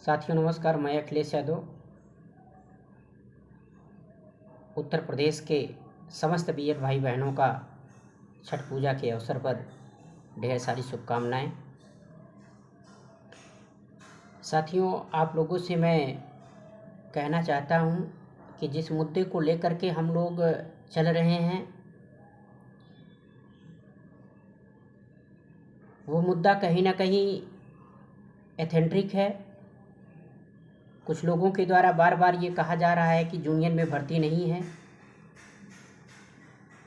साथियों नमस्कार। मैं अखिलेश यादव उत्तर प्रदेश के समस्त बीएड भाई बहनों का छठ पूजा के अवसर पर ढेर सारी शुभकामनाएं। साथियों, आप लोगों से मैं कहना चाहता हूं कि जिस मुद्दे को लेकर के हम लोग चल रहे हैं वो मुद्दा कहीं ना कहीं एथेंट्रिक है। कुछ लोगों के द्वारा बार बार ये कहा जा रहा है कि यूनियन में भर्ती नहीं है,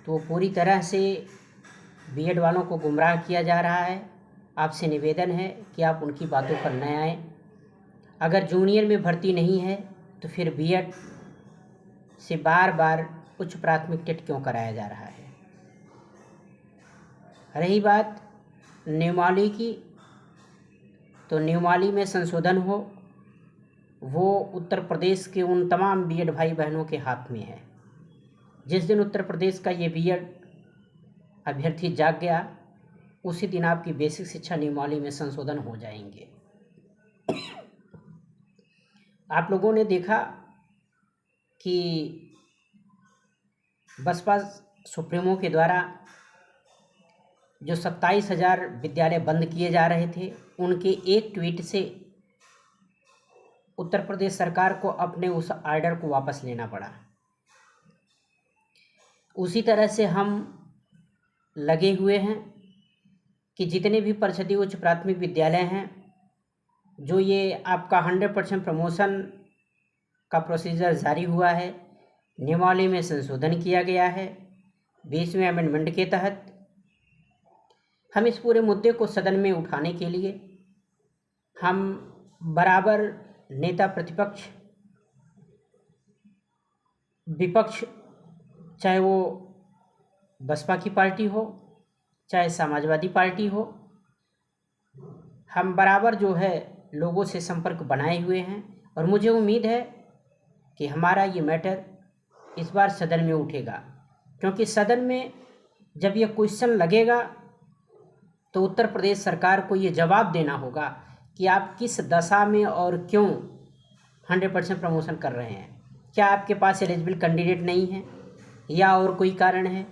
तो पूरी तरह से बीएड वालों को गुमराह किया जा रहा है। आपसे निवेदन है कि आप उनकी बातों पर न आएं। अगर जूनियर में भर्ती नहीं है तो फिर बीएड से बार बार उच्च प्राथमिक टेट क्यों कराया जा रहा है। रही बात नियमावली की, तो नियमावली में संशोधन हो वो उत्तर प्रदेश के उन तमाम बीएड भाई बहनों के हाथ में है। जिस दिन उत्तर प्रदेश का ये बीएड अभ्यर्थी जाग गया उसी दिन आपकी बेसिक शिक्षा नियमावली में संशोधन हो जाएंगे। आप लोगों ने देखा कि बसपा सुप्रीमो के द्वारा जो 27,000 विद्यालय बंद किए जा रहे थे, उनके एक ट्वीट से उत्तर प्रदेश सरकार को अपने उस आर्डर को वापस लेना पड़ा। उसी तरह से हम लगे हुए हैं कि जितने भी परिषदीय उच्च प्राथमिक विद्यालय हैं, जो ये आपका 100% प्रमोशन का प्रोसीजर जारी हुआ है, नियमावली में संशोधन किया गया है 20वें अमेंडमेंट के तहत, हम इस पूरे मुद्दे को सदन में उठाने के लिए हम बराबर नेता प्रतिपक्ष विपक्ष, चाहे वो बसपा की पार्टी हो चाहे समाजवादी पार्टी हो, हम बराबर जो है लोगों से संपर्क बनाए हुए हैं। और मुझे उम्मीद है कि हमारा ये मैटर इस बार सदन में उठेगा, क्योंकि सदन में जब ये क्वेश्चन लगेगा तो उत्तर प्रदेश सरकार को ये जवाब देना होगा कि आप किस दशा में और क्यों 100% प्रमोशन कर रहे हैं। क्या आपके पास एलिजिबल कैंडिडेट नहीं है या और कोई कारण है?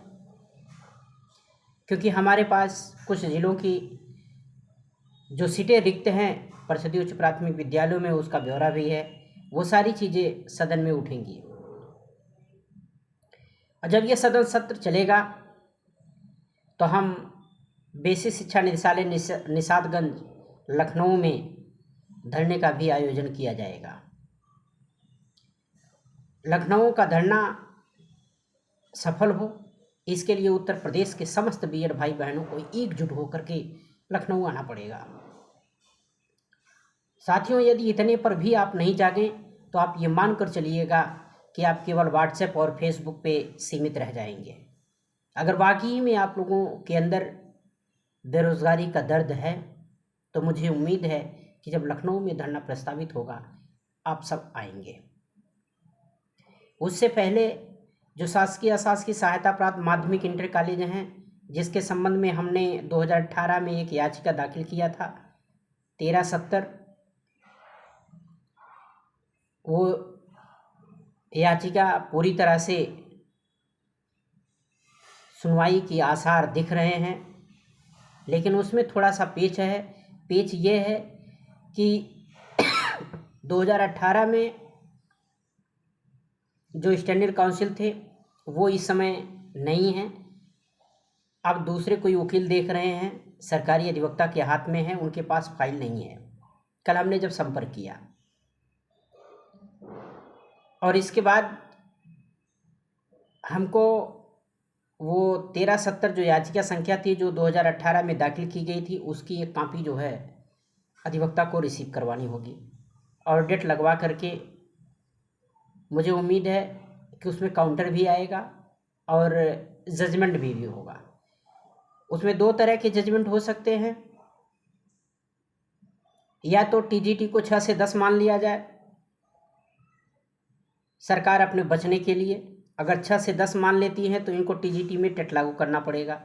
क्योंकि हमारे पास कुछ ज़िलों की जो सीटें रिक्त हैं परिषदीय उच्च प्राथमिक विद्यालयों में, उसका ब्यौरा भी है। वो सारी चीज़ें सदन में उठेंगी और जब ये सदन सत्र चलेगा तो हम बेसिक शिक्षा निदेशालय निषादगंज लखनऊ में धरने का भी आयोजन किया जाएगा। लखनऊ का धरना सफल हो, इसके लिए उत्तर प्रदेश के समस्त बीएड भाई बहनों को एकजुट होकर के लखनऊ आना पड़ेगा। साथियों, यदि इतने पर भी आप नहीं जागें तो आप ये मानकर चलिएगा कि आप केवल व्हाट्सएप और फेसबुक पे सीमित रह जाएंगे। अगर वाकई में आप लोगों के अंदर बेरोजगारी का दर्द है तो मुझे उम्मीद है कि जब लखनऊ में धरना प्रस्तावित होगा आप सब आएंगे। उससे पहले जो शासकीय अशासकीय सहायता प्राप्त माध्यमिक इंटर कॉलेज हैं, जिसके संबंध में हमने 2018 में एक याचिका दाखिल किया था 1370, वो याचिका पूरी तरह से सुनवाई की आसार दिख रहे हैं, लेकिन उसमें थोड़ा सा पेच है। पेच ये है कि 2018 में जो स्टैंडर्ड काउंसिल थे वो इस समय नहीं हैं। अब दूसरे कोई वकील देख रहे हैं, सरकारी अधिवक्ता के हाथ में है, उनके पास फाइल नहीं है। कल हमने जब संपर्क किया और इसके बाद हमको वो 1370 जो याचिका संख्या थी जो 2018 में दाखिल की गई थी, उसकी एक कॉपी जो है अधिवक्ता को रिसीव करवानी होगी और डेट लगवा करके मुझे उम्मीद है कि उसमें काउंटर भी आएगा और जजमेंट भी होगा। उसमें दो तरह के जजमेंट हो सकते हैं, या तो टीजीटी को 6 से 10 मान लिया जाए सरकार अपने बचने के लिए। अगर 6 से 10 मान लेती है तो इनको टीजीटी में टेट लागू करना पड़ेगा।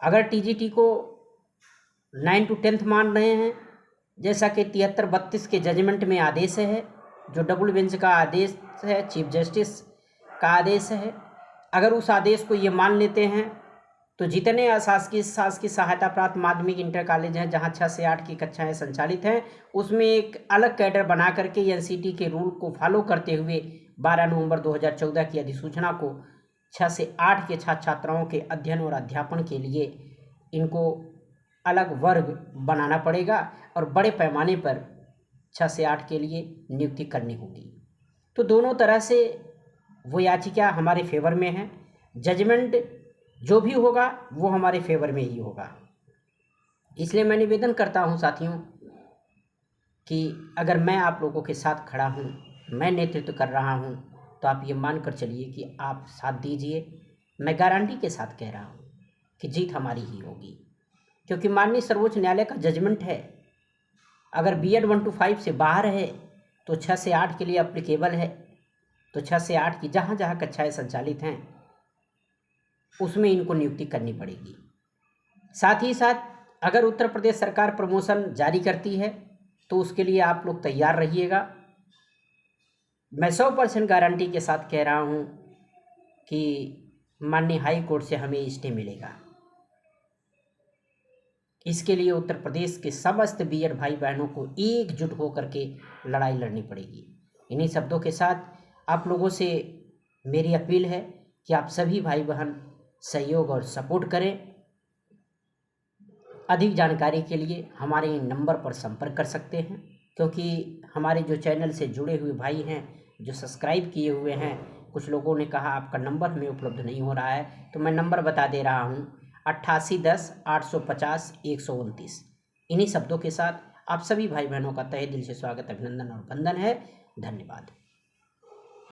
अगर टीजीटी को 9 to 10th मान रहे हैं जैसा कि 73-32 के जजमेंट में आदेश है, जो डबल बेंच का आदेश है, चीफ जस्टिस का आदेश है, अगर उस आदेश को ये मान लेते हैं तो जितने अशासकीय शासकीय सहायता प्राप्त माध्यमिक इंटर कॉलेज हैं जहां 6 से 8 की कक्षाएं संचालित हैं, उसमें एक अलग कैडर बना करके एनसीटी के रूल को फॉलो करते हुए 12 नवंबर 2014 की अधिसूचना को 6 से 8 के छात्र छात्राओं के अध्ययन और अध्यापन के लिए इनको अलग वर्ग बनाना पड़ेगा और बड़े पैमाने पर 6 से 8 के लिए नियुक्ति करनी होगी। तो दोनों तरह से वो याचिका हमारे फेवर में है। जजमेंट जो भी होगा वो हमारे फेवर में ही होगा। इसलिए मैं निवेदन करता हूं साथियों कि अगर मैं आप लोगों के साथ खड़ा हूं, मैं नेतृत्व कर रहा हूं, तो आप ये मान कर चलिए कि आप साथ दीजिए। मैं गारंटी के साथ कह रहा हूं कि जीत हमारी ही होगी, क्योंकि माननीय सर्वोच्च न्यायालय का जजमेंट है। अगर बीएड 1 to 5 से बाहर है तो 6 से 8 के लिए अप्लीकेबल है। तो 6 से 8 की जहाँ जहाँ कक्षाएँ संचालित हैं उसमें इनको नियुक्ति करनी पड़ेगी। साथ ही साथ अगर उत्तर प्रदेश सरकार प्रमोशन जारी करती है तो उसके लिए आप लोग तैयार रहिएगा। मैं 100% गारंटी के साथ कह रहा हूँ कि माननीय हाई कोर्ट से हमें स्टे मिलेगा। इसके लिए उत्तर प्रदेश के समस्त बीएड भाई बहनों को एकजुट होकर के लड़ाई लड़नी पड़ेगी। इन्हीं शब्दों के साथ आप लोगों से मेरी अपील है कि आप सभी भाई बहन सहयोग और सपोर्ट करें। अधिक जानकारी के लिए हमारे इन नंबर पर संपर्क कर सकते हैं, क्योंकि हमारे जो चैनल से जुड़े हुए भाई हैं, जो सब्सक्राइब किए हुए हैं, कुछ लोगों ने कहा आपका नंबर हमें उपलब्ध नहीं हो रहा है, तो मैं नंबर बता दे रहा हूँ 8810 850 129। इन्हीं शब्दों के साथ आप सभी भाई बहनों का तहे दिल से स्वागत, अभिनंदन और वंदन है। धन्यवाद।